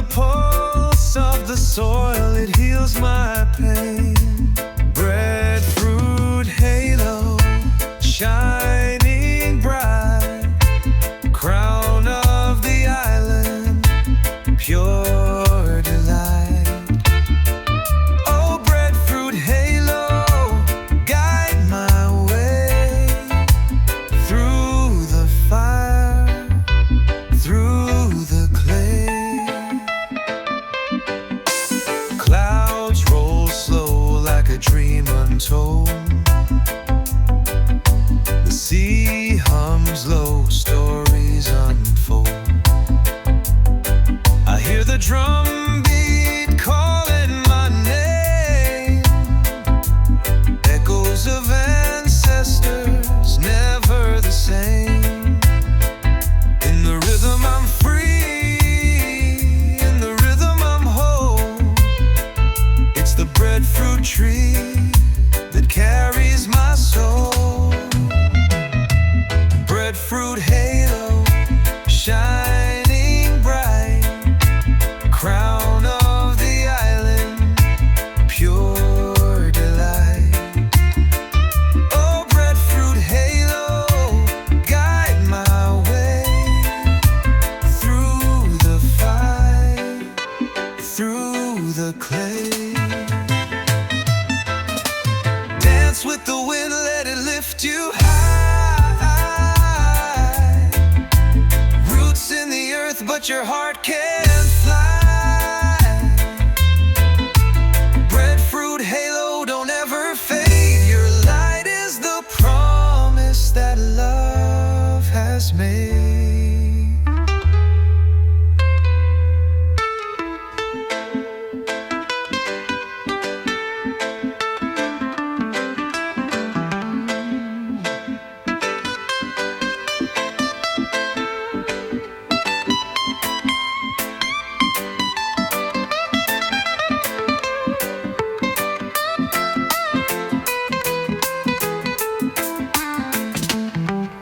pulse of the soil, it heals my pain. Breadfruit halo, shining bright, crown of the island, pure delight. Oh, breadfruit halo, guide my way through the fire, through the clay. Clouds roll slow like a dream untold. The sea hums low, stories unfold. I hear the drum beat calling my name, echoes of ancestors, never the same. In the rhythm I'm free, in the rhythm I'm whole. It's the breadfruit tree that carries my soul. Breadfruit halo, shining bright, crown of the island, pure delight. Oh, breadfruit halo, guide my way through the fire, through the clay. Dance with the wind, let it lift you high. Roots in the earth, but your heart can't fly. Breadfruit halo, don't ever fade. Your light is the promise that love has made.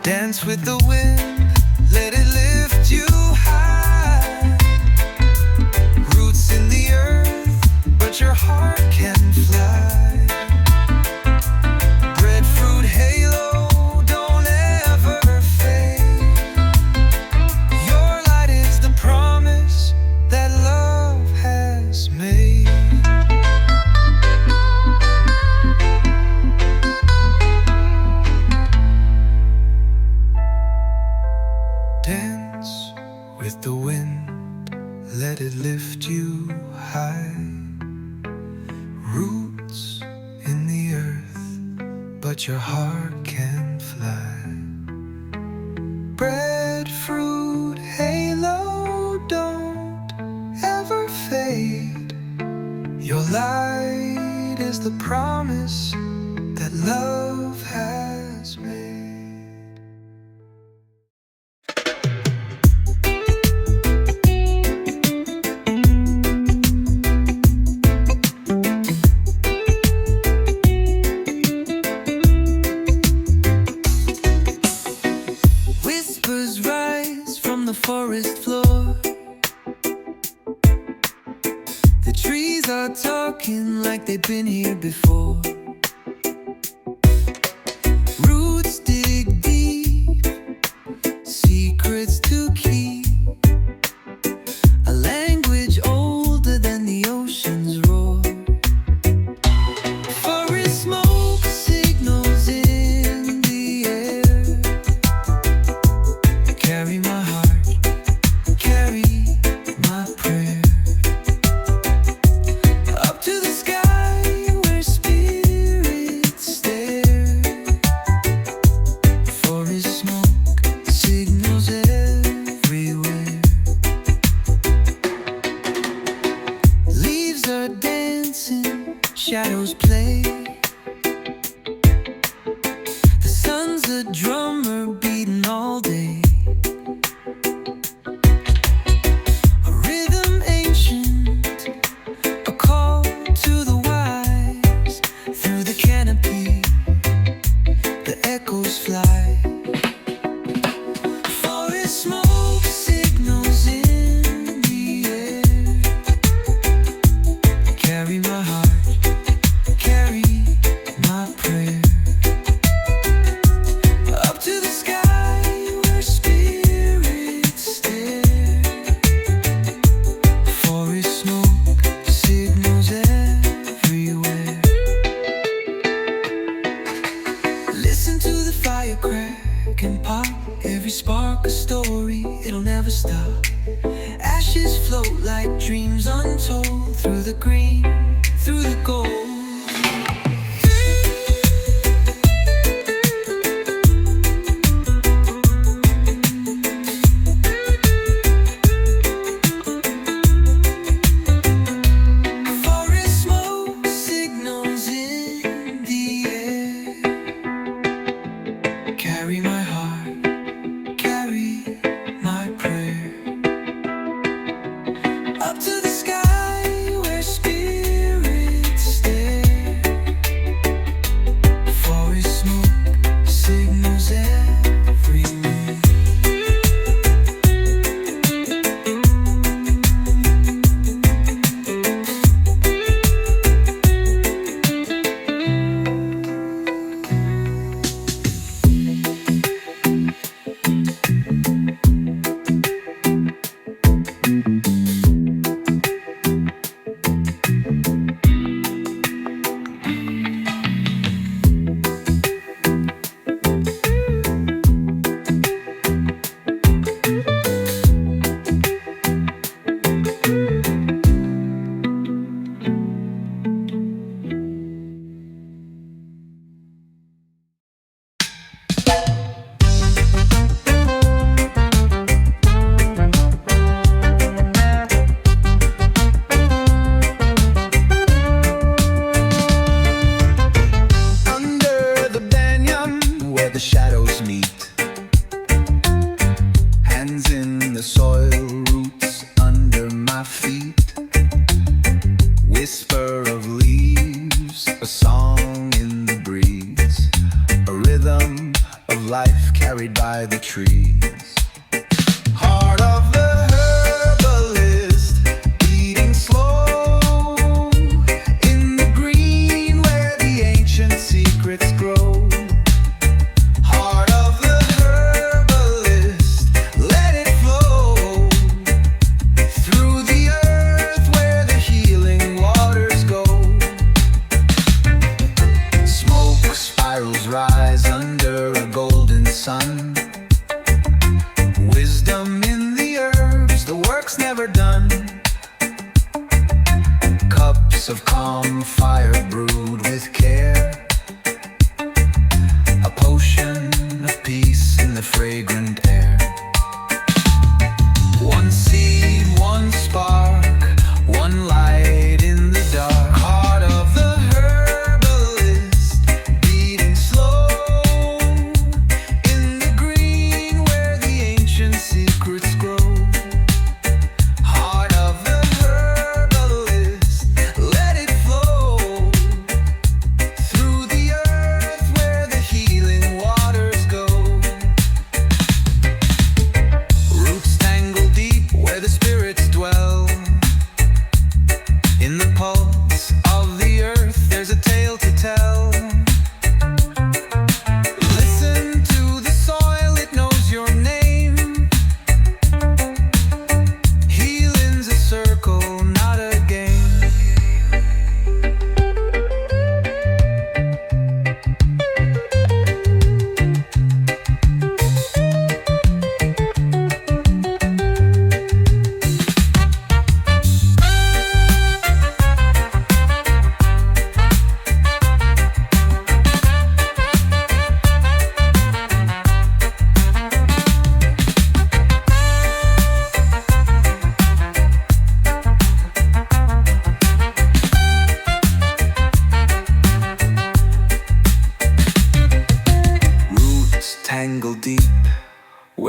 Dance with the wind, let it lift you high. Roots in the earth, but your heart can fly. Breadfruit halo, don't ever fade. Your light is the promise that love has made. Dance with the wind, let it lift you high. Roots in the earth, but your heart can fly. Breadfruit halo, don't ever fade. Your light is the promise that love has made. Whispers rise from the forest floor. The trees are talking like they've been here before. Roots dig deep, secrets to keep. A language older than the ocean's roar. Forest smoke signals in the air. Carry my heart, carry my prayer. Up to the sky where spirits stare. Forest smoke signals everywhere. Leaves are dancing, shadows play. The sun's a drummer beating all day. A rhythm ancient, a call to the wise. Through the canopy, the echoes fly. Forest smoke signals in the air. story, it'll never stop. Ashes float like dreams untold, through the green, through the gold.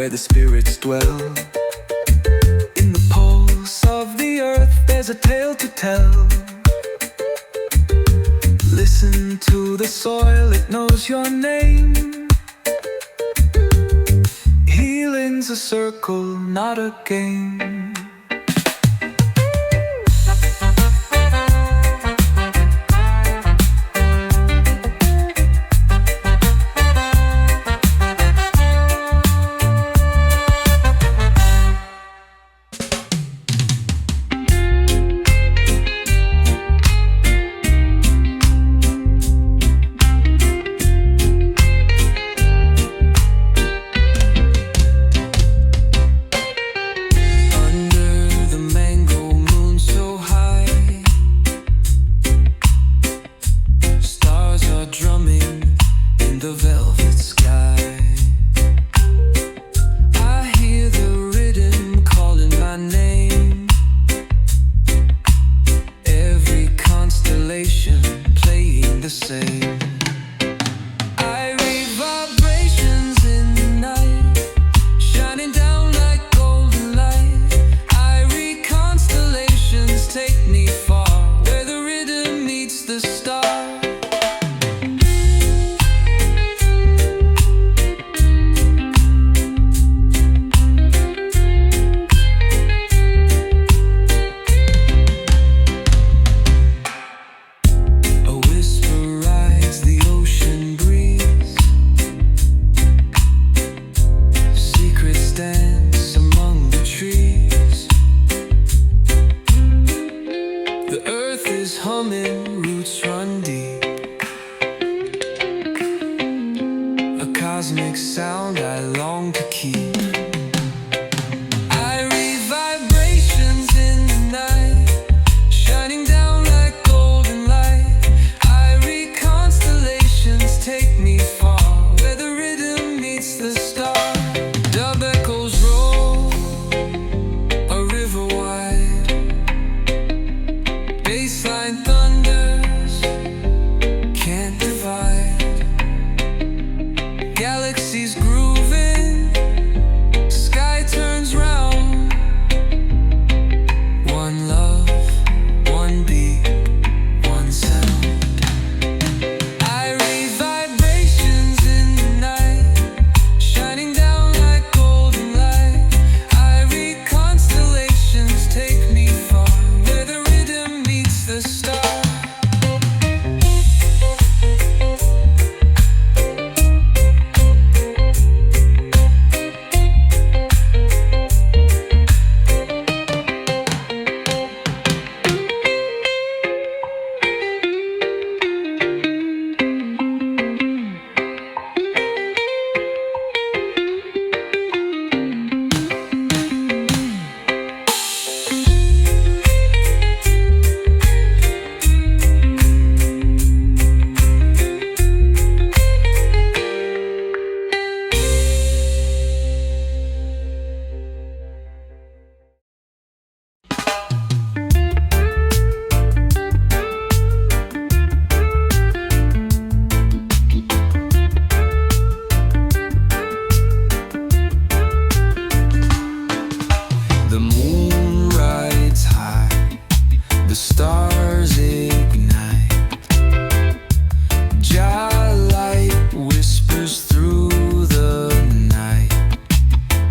where the spirits dwell. In the pulse of the earth there's a tale to tell. Listen to the soil, it knows your name. Healing's a circle, not a game.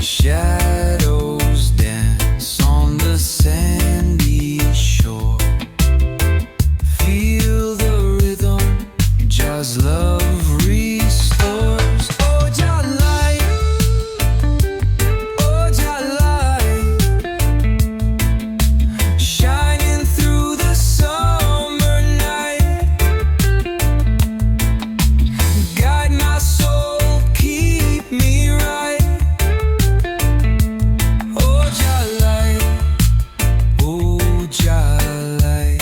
Shadows dance on the sandy shore. Feel the rhythm, just love restores. Oh, Jah light, oh, Jah light, shining through the summer night. Guide my soul, keep me right. Oh, Jah light, oh, Jah light.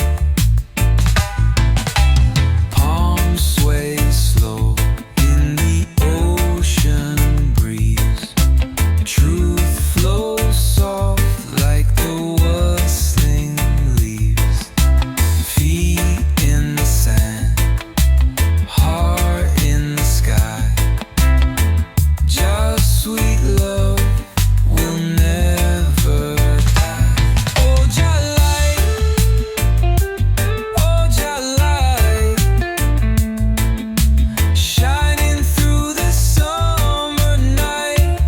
Palms sway slow in the ocean breeze. Truth flows soft like the rustling leaves. Feet in the sand, heart in the sky. Just sweet love will never die. Oh, Jah light, oh, Jah light, shining through the summer night.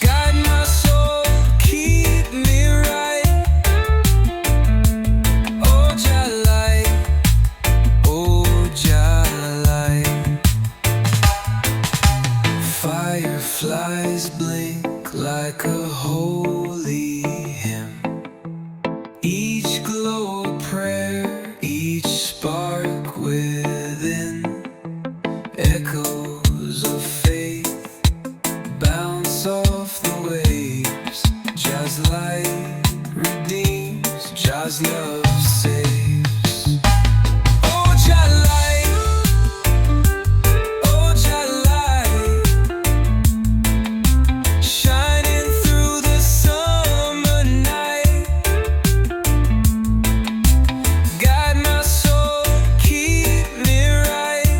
Guide my soul, keep me right. Oh, Jah light, oh, Jah light. Fireflies blink like a holy hymn. Each glow a prayer, each spark within. Echoes of faith bounce off the waves. Just light redeems, just love saves. Oh, Jah light, oh, Jah light, shining through the summer night. Guide my soul, keep me right.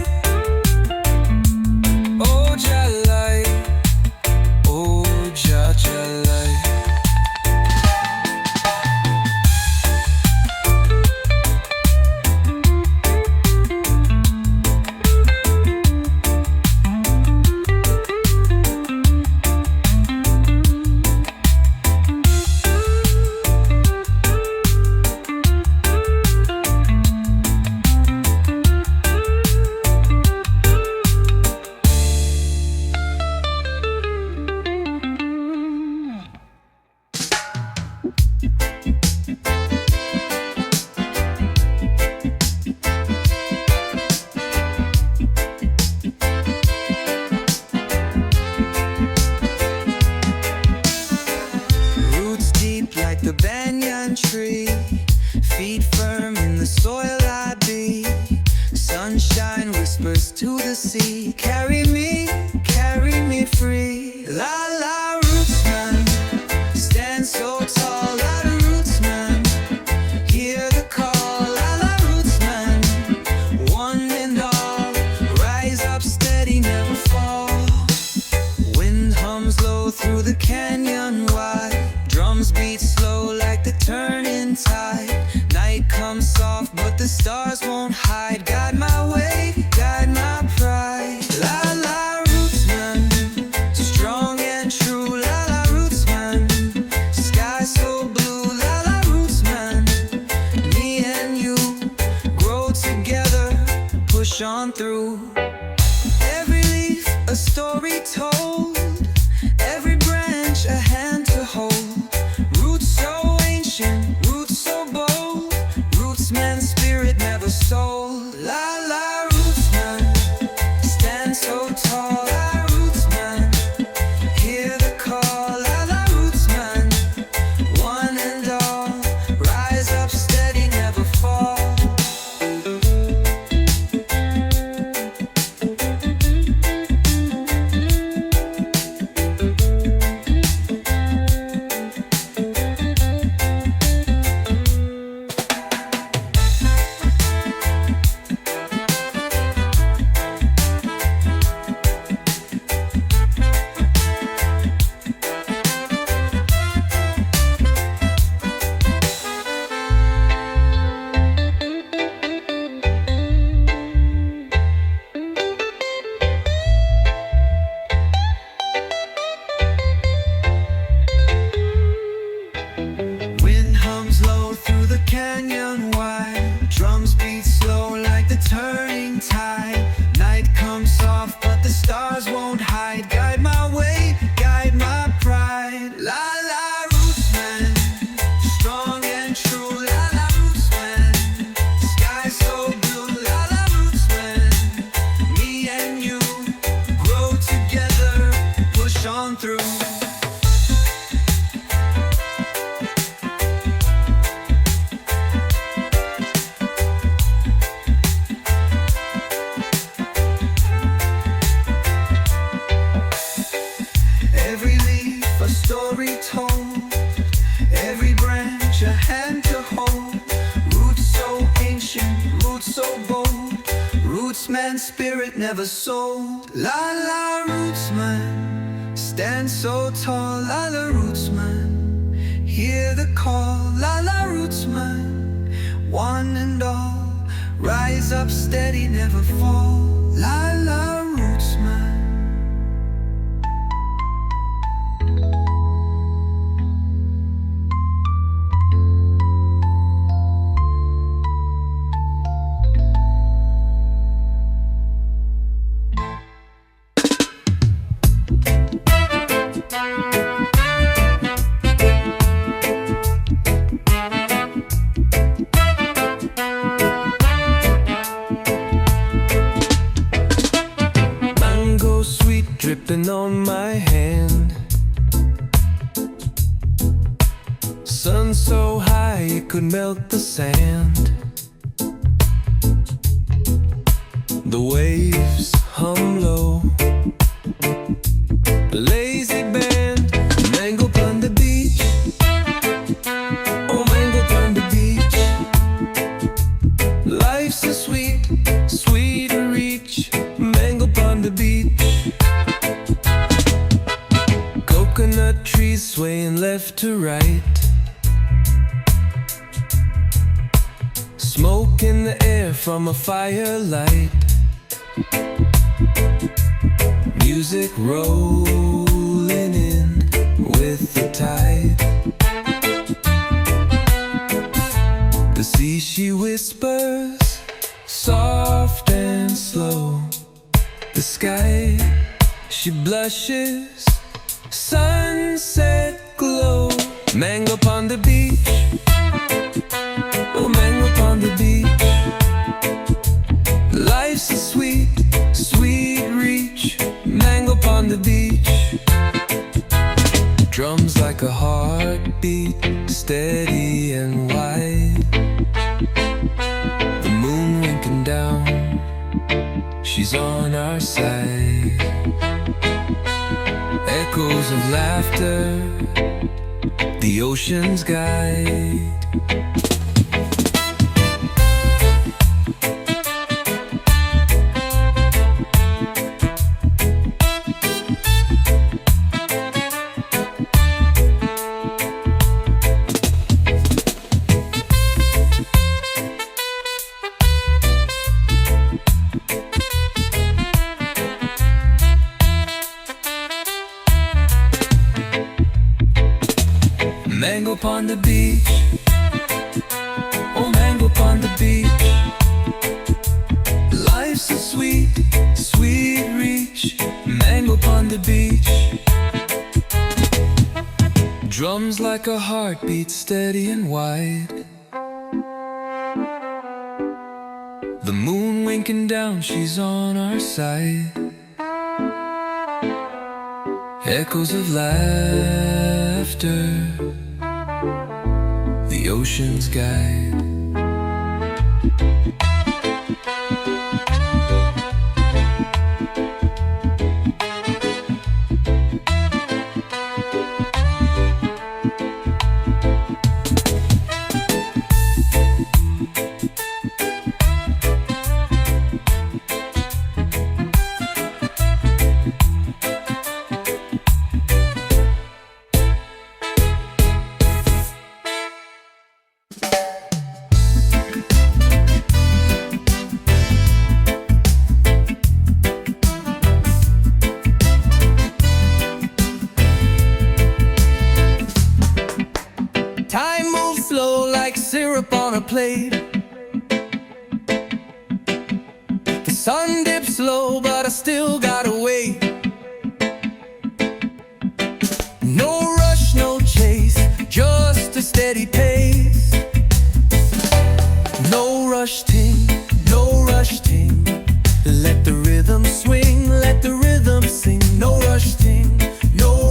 Oh, Jah light, oh, Jah, Jah light. Roots deep like the banyan tree, feet firm in the soil I be. Sunshine whispers to the sea, carry me free. La la, Rootsman, stand so tall. La la, Rootsman, hear the call. La la, Rootsman, one and all, rise up steady, never fall. Wind hums low through the canyon wide. Drums beat slow like the turning tide. Night comes soft, but the stars won't hide. Guide my way, guide my pride. La la, Rootsman, strong and true. La la, Rootsman, sky so blue. La la, Rootsman, me and you grow together, push on through. Every leaf a story told, every branch a hand to hold. Roots on through. Every leaf a story told, every branch a hand to hold. Roots so ancient, roots so bold, Rootsman spirit never sold. La la Rootsman, stand so tall. La la Rootsman, hear the call. La la Rootsman, one and all, rise up steady, never fall. La la Rootsman. Dripping on my hand, sun so high it could melt the sand. The waves hum low, a lazy band, mango on the beach. Oh, mango on the beach. Life's so sweet, sweet to reach. Mango on the beach. Coconut trees swaying left to right, smoke in the air from a firelight. Music rolling in with the tide. The sea she whispers, soft and slow. The sky she blushes, sunset glow. Mango upon the beach. Oh, mango upon the beach. Life's a sweet, sweet reach. Mango upon the beach. Drums like a heartbeat, steady and wide. The moon winking down, she's on our side. Echoes of laughter, the ocean's guide. Mango upon the beach. Oh, mango upon the beach. Life's a sweet, sweet reach. Mango upon the beach. Drums like a heartbeat, steady and wide. The moon winking down, she's on our side. Echoes of laughter, the ocean's guide. Time moves slow like syrup on a plate. The sun dips low, but I still gotta wait. No rush, no chase, just a steady pace. No rush, ting, no rush, ting. Let the rhythm swing, let the rhythm sing. No rush, ting, no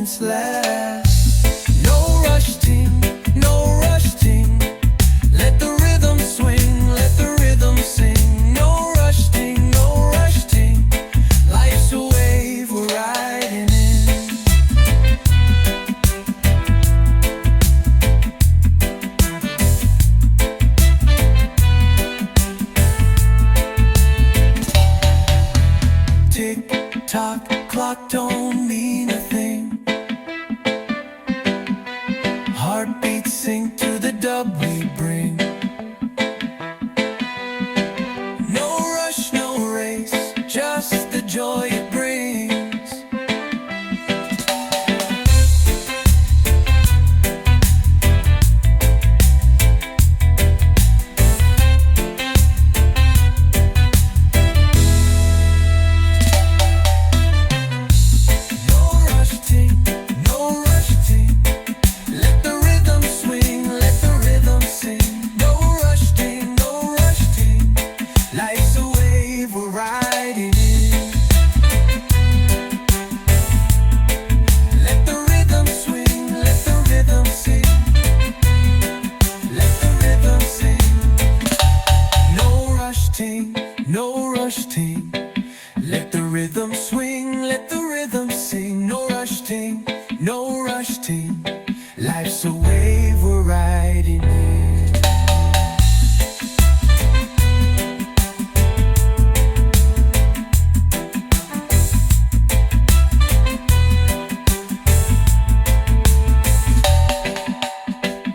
moments last. No rush, ting, no rush, ting. Let the rhythm swing, let the rhythm sing. No rush, ting, no rush, ting. Life's a wave we're riding in. Tick-tock, clock don't mean a thing. Heartbeats sync to the dub we bring. No rush, no race, just the joy it brings. No rush, ting. Let the rhythm swing, let the rhythm sing. No rush, ting, no rush, ting. Life's a wave we're riding in.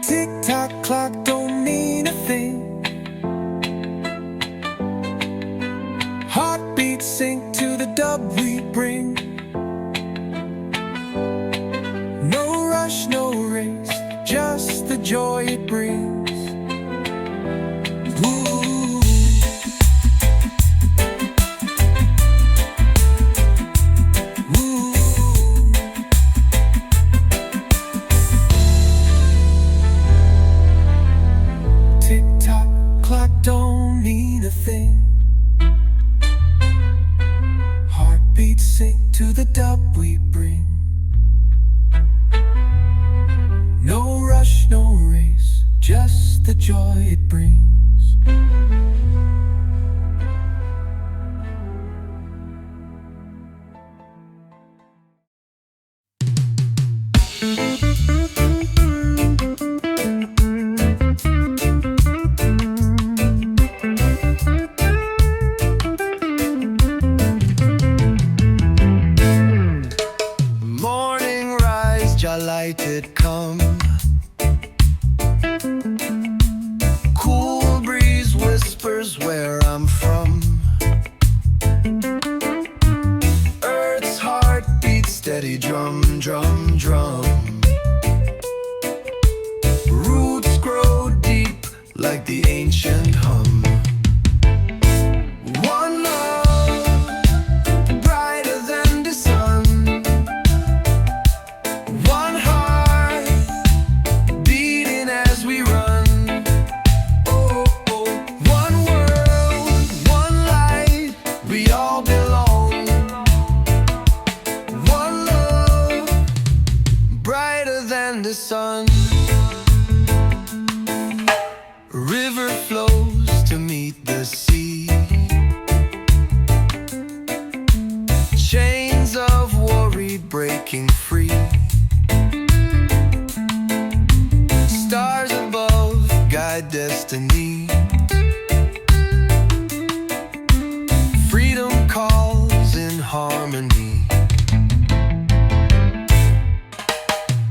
Tick-tock clock don't mean a thing. Heartbeats sync to the dub we bring. No rush, no race, just the joy it brings. Ooh. Ooh. Tick-tock clock don't mean a thing. Heartbeats sync to the dub we bring. No rush, no race, just the joy it brings. Morning rise, Jah lighted come. Cool breeze whispers where I'm from. Earth's heartbeat steady, drum, drum, drum. Roots grow deep like the ancient hum. One love, brighter than the sun. One heart, beating as we run. Oh, oh. One world, one light, we all belong. One love, brighter than the sun. River flows to meet the sea. Chains of worry breaking free. Stars above guide destiny. Freedom calls in harmony.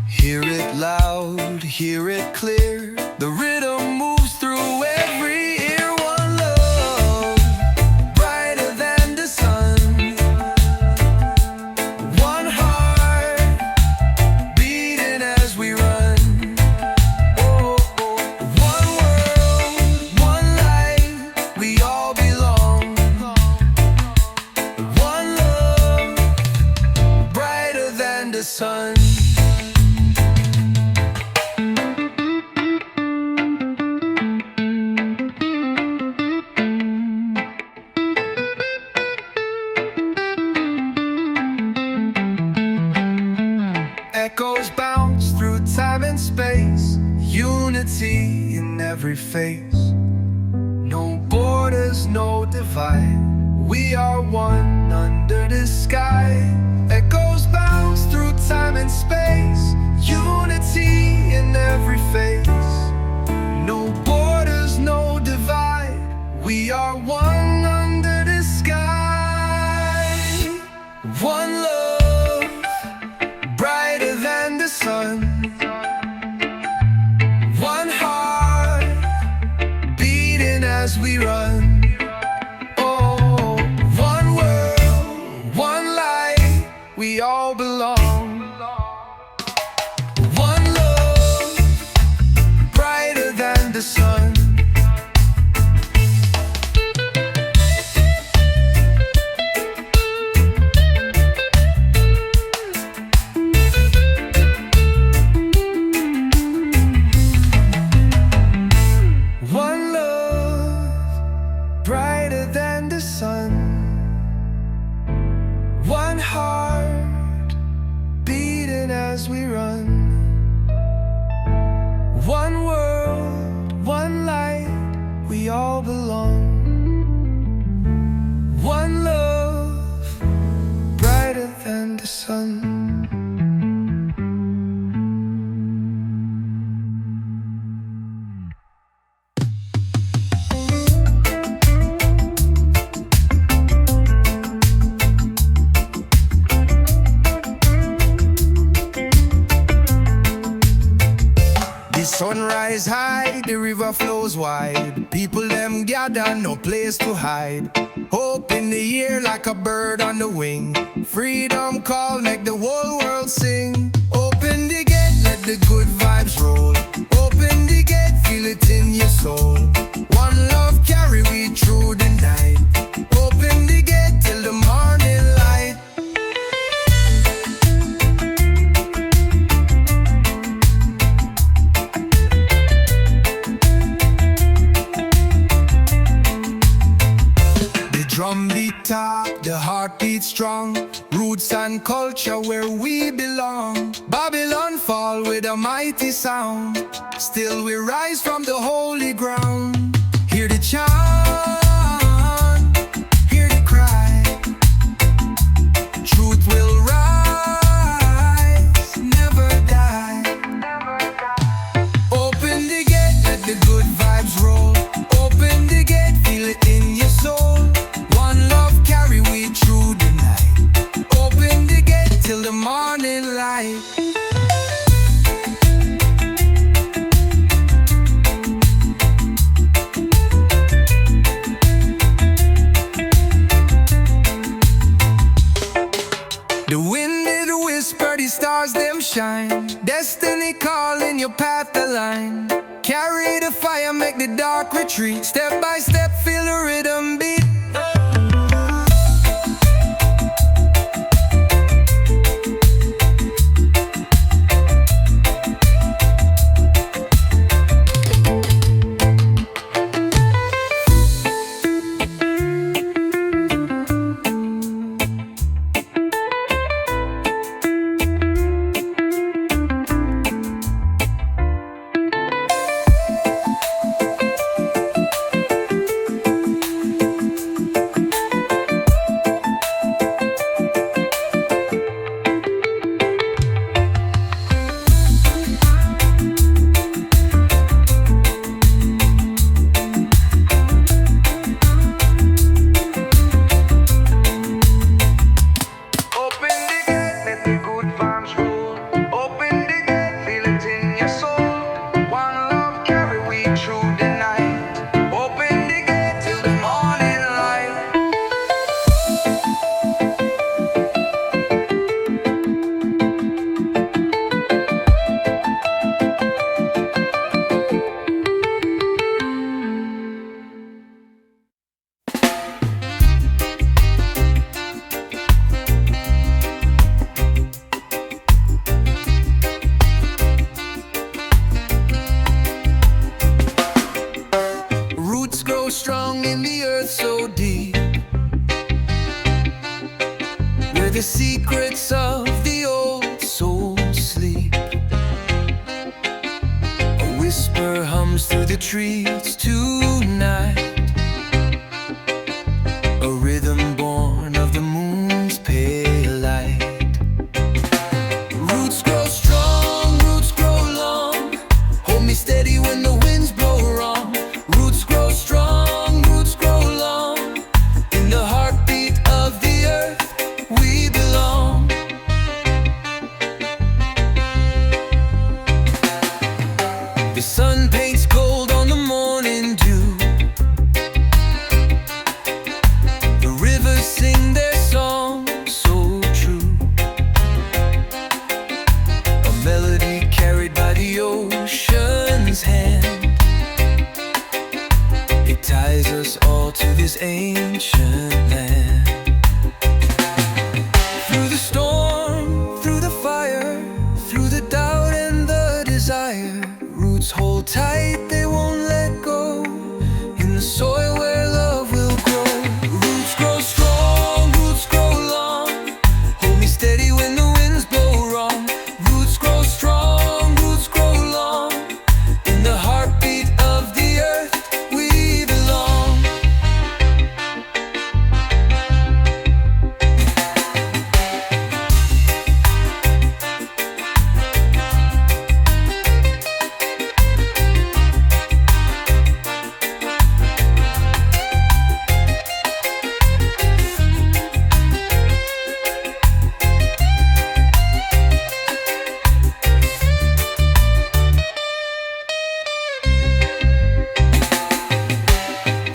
Hear it loud, hear it clear. The rhythm moves through every ear. One love, brighter than the sun. One heart, beating as we run. Oh, oh. One world, one life, we all belong. One love, brighter than the sun. Echoes bounce through time and space, unity in every face. No borders, no divide, we are one under the sky. Echoes bounce through time and space, unity in every face. No borders, no divide, we are one under the sky. One love, brighter than the sun. One heart, beating as we run. Oh, one world, one light, we all belong. One love, brighter than the sun. One love, brighter than the sun. One heart, beating as we run. One world, one light, we all belong. One love, brighter than the sun. The sun rise high, the river flows wide. People them gather, no place to hide. Hope in the air like a bird on the wing. Freedom call, make the whole world sing. Open the gate, let the good vibes roll. Open the gate, feel it in your soul. One love carry we through the night. Open the gate till the morning light. Drum beat top, the heart beats strong. Roots and culture where we belong. Babylon fall with a mighty sound. Still we rise from the holy ground. Hear the chant, hear the cry. Truth will rise, never die. Open the gate, let the good vibes roll. Open the gate, feel it in your soul. One love carry we through the night. Open the gate till the morning light. The wind did whisper, the stars them shine. Destiny calling, your path align. Carry the fire, make the dark retreat. Step by step, feel the rhythm beat. trees tonight. A rhythm born of the moon's pale light. Roots grow strong, roots grow long. Hold me steady when the winds blow wrong. Roots grow strong, roots grow long. In the heartbeat of the earth we belong. The sun paints gold on the morning dew. The rivers sing their song so true. A melody carried by the ocean's hand. It ties us all to this ancient land. Through the storm, through the fire, through the doubt and the desire, roots hold tight, they won't let go. In the soil where love will grow. Roots grow strong, roots grow long. Hold me steady when the winds blow wrong. Roots grow strong, roots grow long. In the heartbeat of the earth we belong.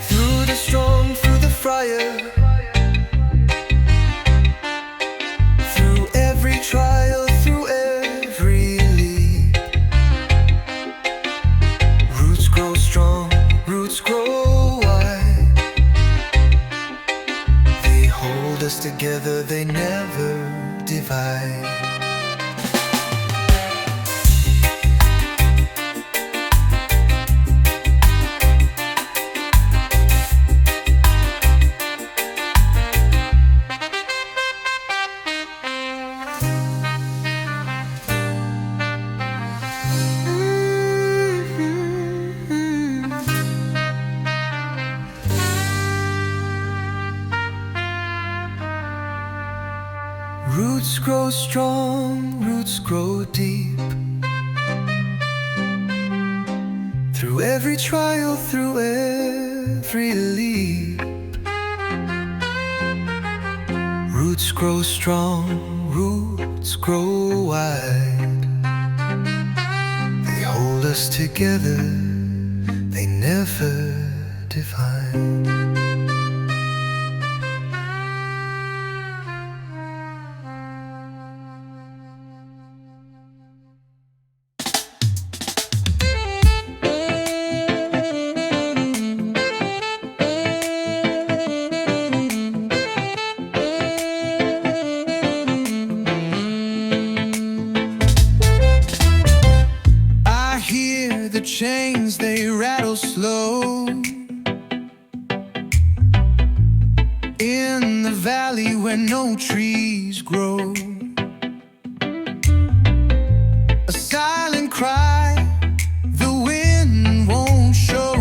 Through the storm, through the fire, through every trial, through every leap. Roots grow strong, roots grow wide. They hold us together, they never divide. Roots grow strong, roots grow deep. Through every trial, through every leap. Roots grow strong, roots grow wide. They hold us together, they never divide. I hear the chains, they rattle slow. In the valley where no trees grow. A silent cry, the wind won't show.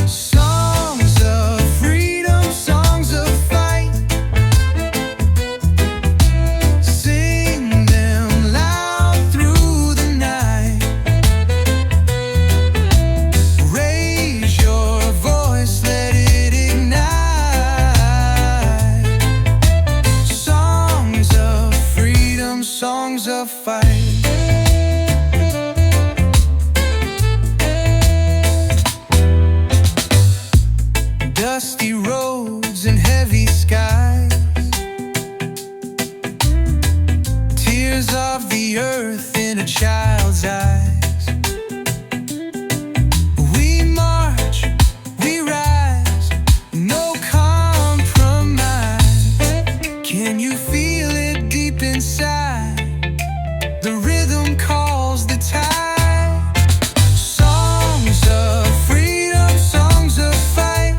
Songs of freedom, songs of fight. Sing them loud through the night. Raise your voice, let it ignite. Songs of freedom, songs of fight. Dusty roads and heavy skies. Tears of the earth in a child's eyes. We march, we rise, no compromise. Can you feel it deep inside? The rhythm calls the tide. Songs of freedom, songs of fight.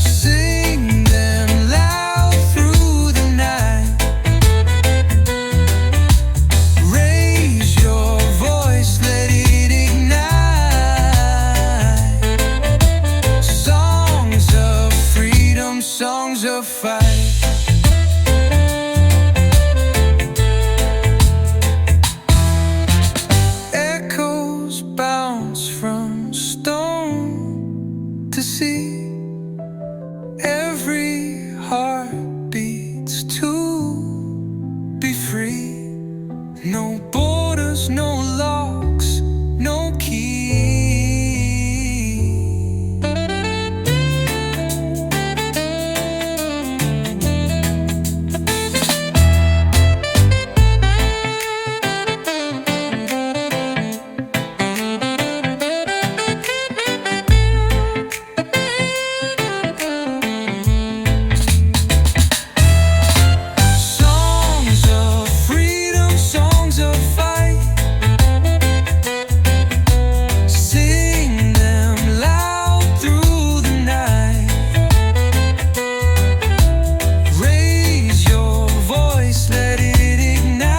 Sing them loud through the night. Raise your voice, let free. No borders, no locks, no key. Songs of freedom, songs of fight. Sing them loud through the night. Raise your voice, let it ignite.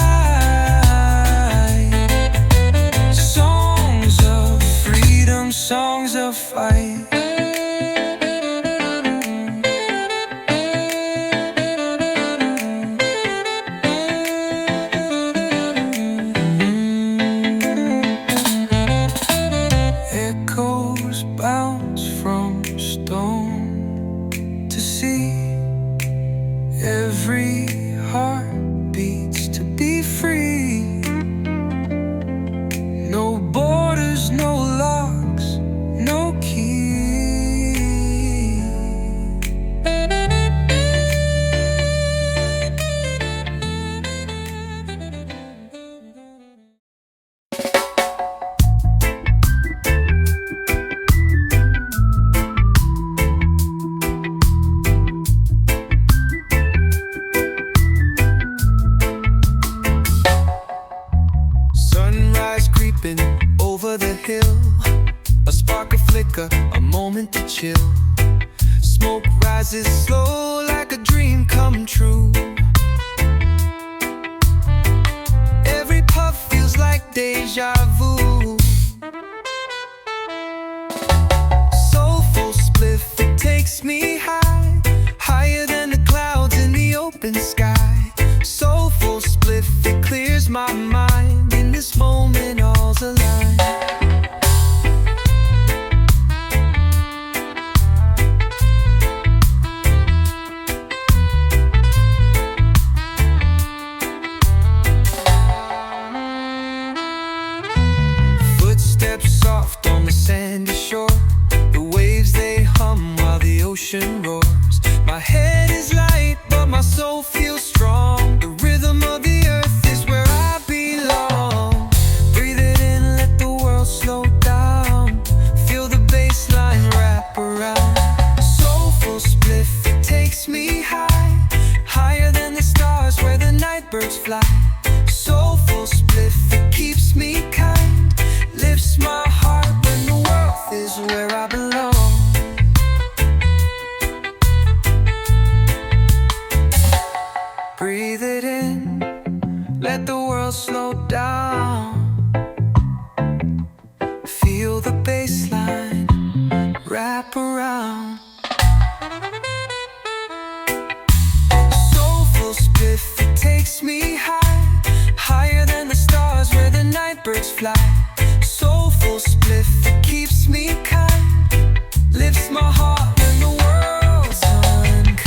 Songs of freedom, songs of fight. Echoes bounce from stone to sea. Every heart beats to be free. No borders, no locks, no key. Sunrise creeping over the hill. A spark, a flicker, a moment to chill. Smoke rises slow like a dream come true. Every puff feels like deja vu. Soulful spliff, it takes me high, higher than the clouds in the open sky. Soulful spliff, it clears my mind. In this moment, all's aligned. Footsteps soft on the sandy shore. The waves they hum while the ocean roars. My head is light, but my soul feels strong. The rhythm of the earth is where I belong. Breathe it in, let the world slow down. Feel the bass line wrap around. Soulful spliff, it takes me high, higher than the stars where the night birds fly. Soulful spliff, it keeps me kind, lifts my heart when the world is where I belong. Breathe it in, let the world slow down. Feel the bass line wrap around. Soulful spliff, it takes me high, higher than the stars where the night birds fly. Soulful spliff, it keeps me kind, lifts my heart when the world's unkind.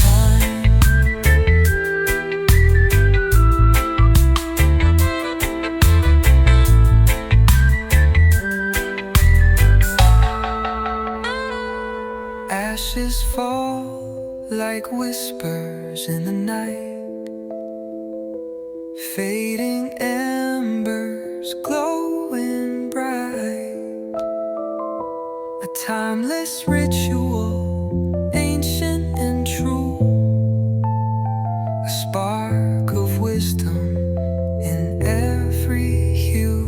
Ashes fall like whispers in the night. Fading embers glowing bright. A timeless ritual, ancient and true. A spark of wisdom in every hue.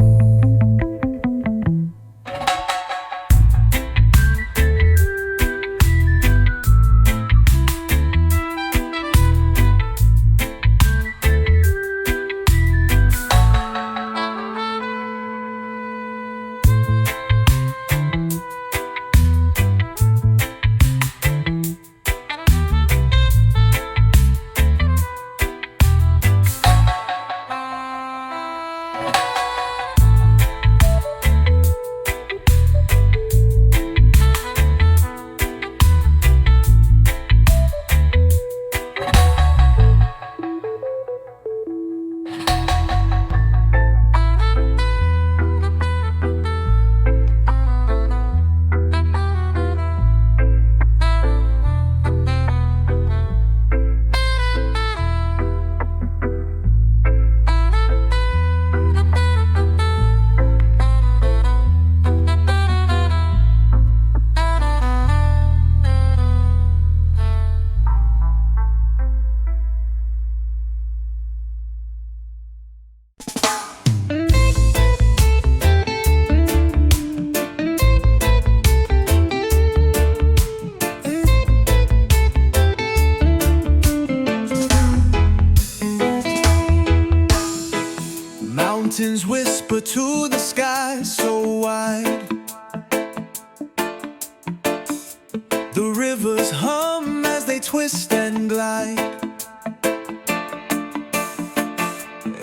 mountains whisper to the sky so wide. The rivers hum as they twist and glide.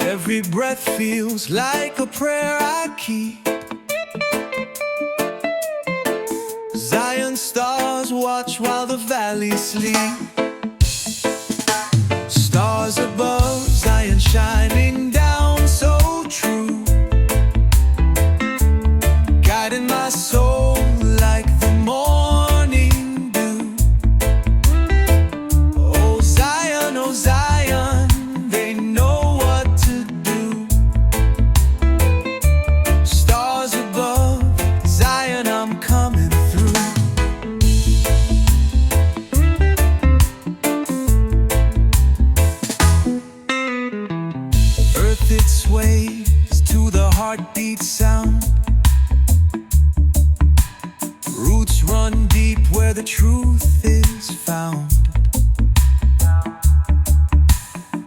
Every breath feels like a prayer I keep. Zion stars watch while the valleys sleep. Stars above, Zion shining down so true, guiding my soul like the morning dew. Oh Zion, they know what to do. Stars above, Zion, I'm coming through. Earth it sways to the heartbeat sound. Roots run deep where the truth is found.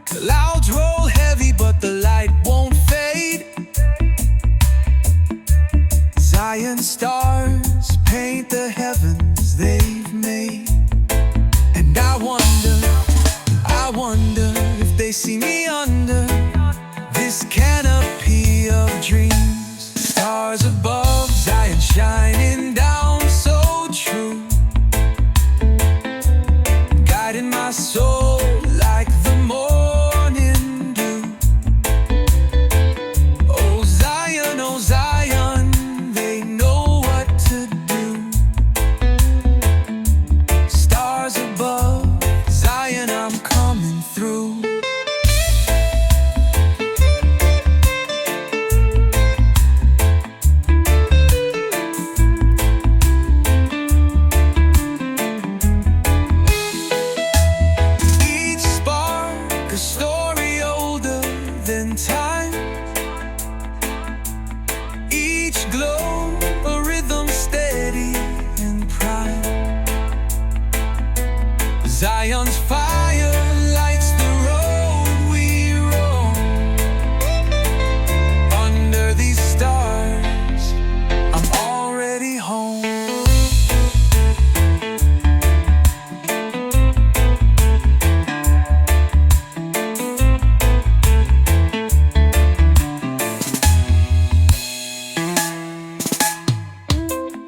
Clouds roll heavy but the light won't fade. Zion stars paint the heavens they've made. And I wonder if they see me under this canopy of dreams. Stars above, Zion shining down so true, guiding my soul like the morning dew. Oh Zion, they know what to do. Stars above, Zion, I'm coming through. Each spark a story older than time. Each glow a rhythm steady and prime. Zion's fire lights the road we roam. Under these stars, I'm already home.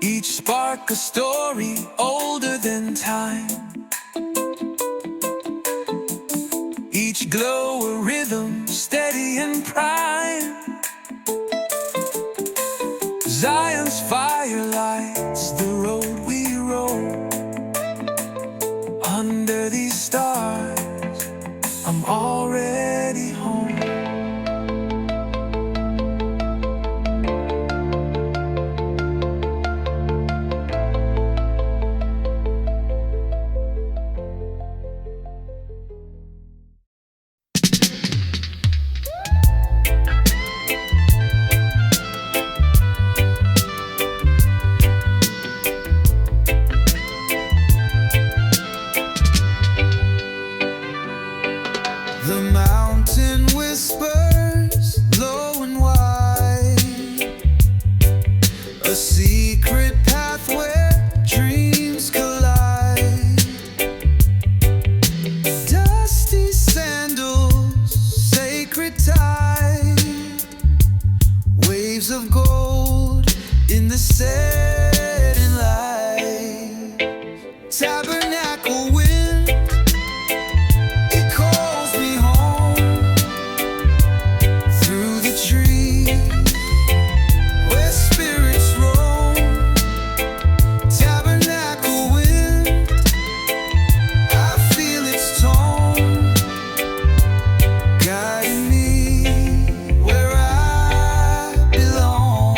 Each spark a story older than time. Each glow a rhythm steady and prime. Zion's fire lights the road we roam. Under these stars, I'm already home. The mountain whispers low and wide, a secret path where dreams collide. Dusty sandals, sacred tide, waves of gold in the setting light. Tabernacle wind, it calls me home through the trees where spirits roam. Tabernacle wind, I feel its tone, guiding me where I belong.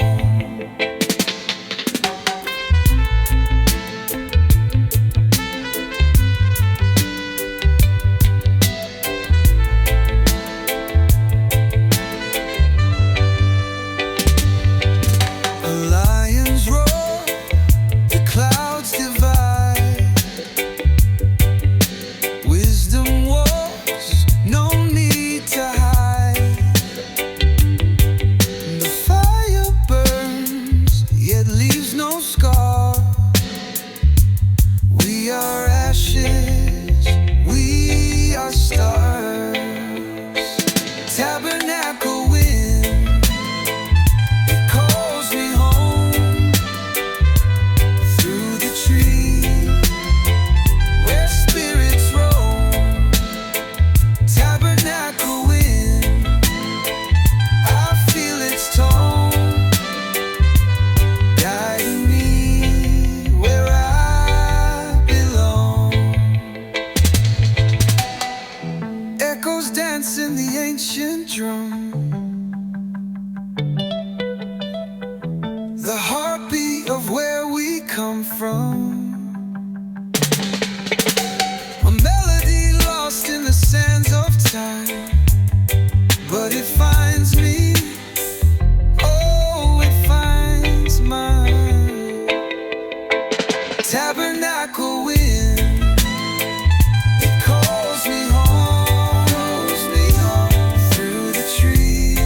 ancient drum, the heartbeat of where we come from. A melody lost in the sands of time, but it finds me, oh, it finds mine. Tabernacle wind, it calls me home, through the trees,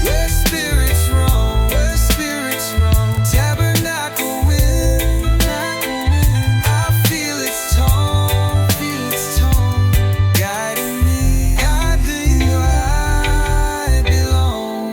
where spirits roam, Tabernacle wind, I feel its tone, guiding me, where I belong.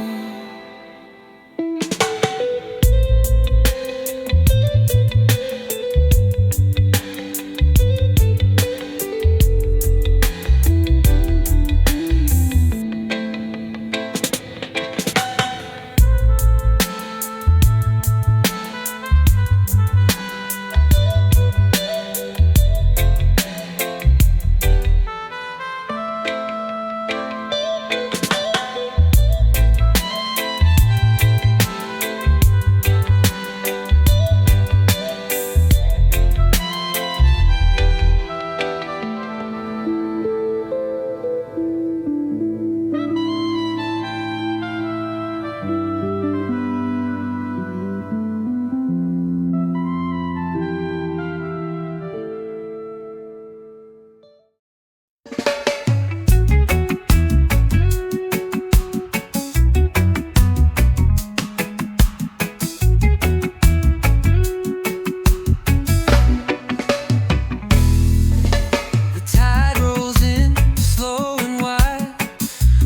The tide rolls in, slow and wide.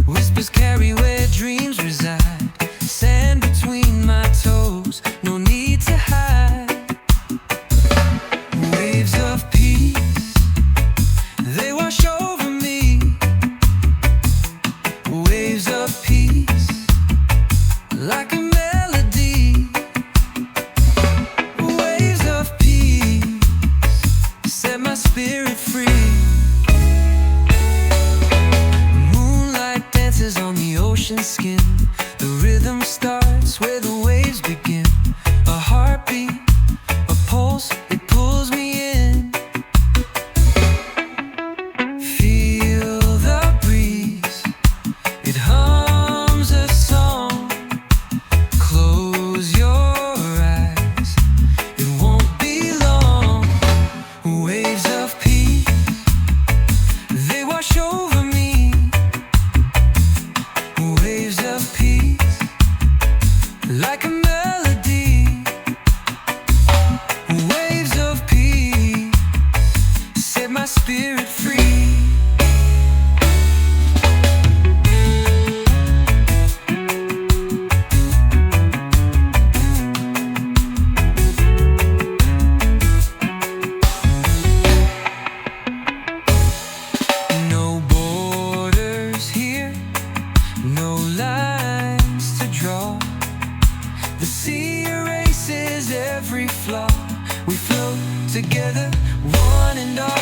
Whispers carry where dreams reside. Sand between my toes, no need to hide. Waves of peace, they wash over me. Waves of peace, like a melody. Waves of peace, set my spirit free. Moonlight dances on the ocean skin. The rhythm starts where the waves begin. A heartbeat, a pulse, it pulls me in. Feel the breeze, it hums a song. Close your eyes, it won't be long. Waves of peace, they wash over me. Waves of peace, like a melody. Waves of peace, set my spirit free. No borders here, no lines to draw. The sea erases every flaw. We float together, one and all.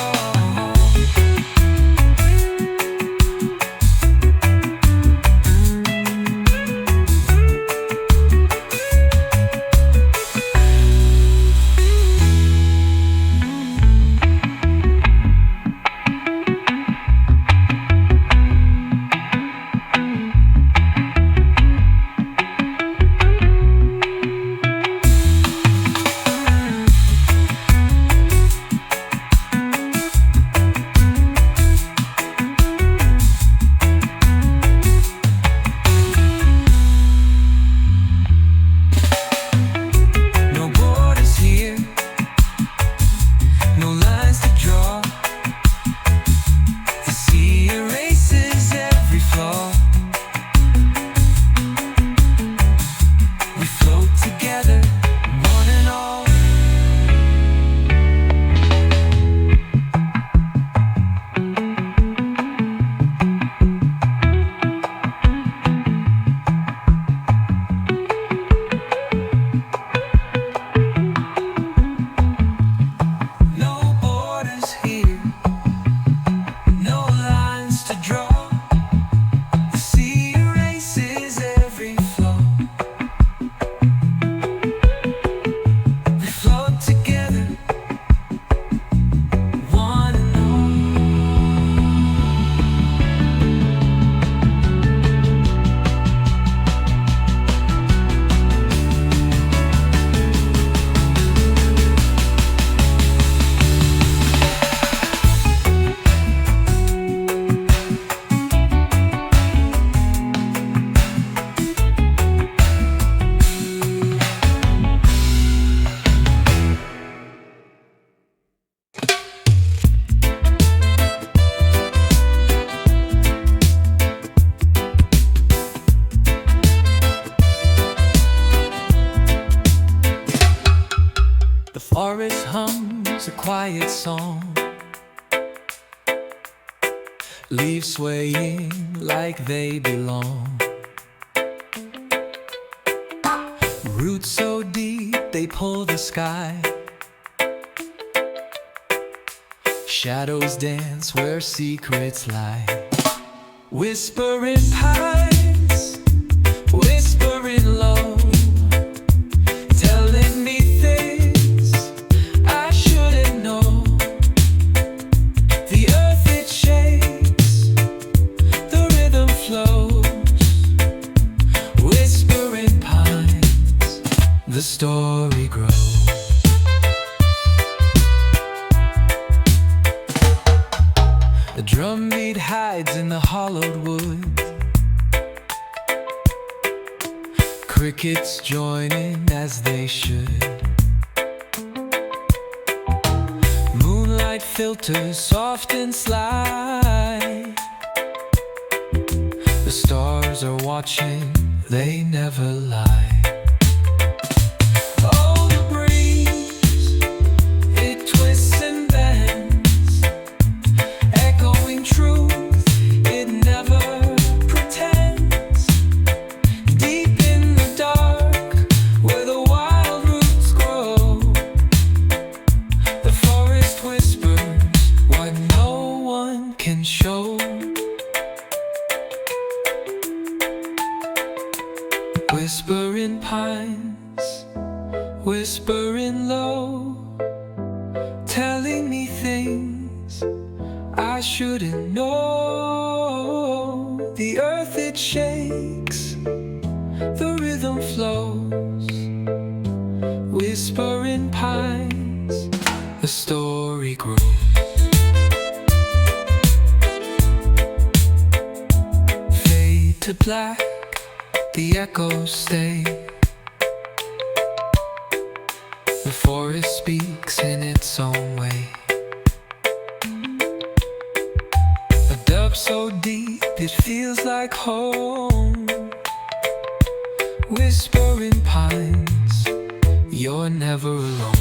forest hums a quiet song, leaves swaying like they belong. Roots so deep they pull the sky, shadows dance where secrets lie. Whispering pines, whispering low, telling me things I shouldn't know. The earth it shakes, the rhythm flows. Whispering pines, the story grows. The drum beat hides in the hollowed wood, crickets join in as they should. Moonlight filters soft and sly, the stars are watching, they never lie. Oh, the breeze, it twists and bends, echoing truth, it never pretends. Deep in the dark, where the wild roots grow, the forest whispers what no one can show. Whispering pines, whispering low, telling me things I shouldn't know. The earth it shakes, the rhythm flows. Whispering pines, the story grows. Fade to black, the echoes stay. The forest speaks in its own way. A dub so deep it feels like home. Whispering pines, you're never alone.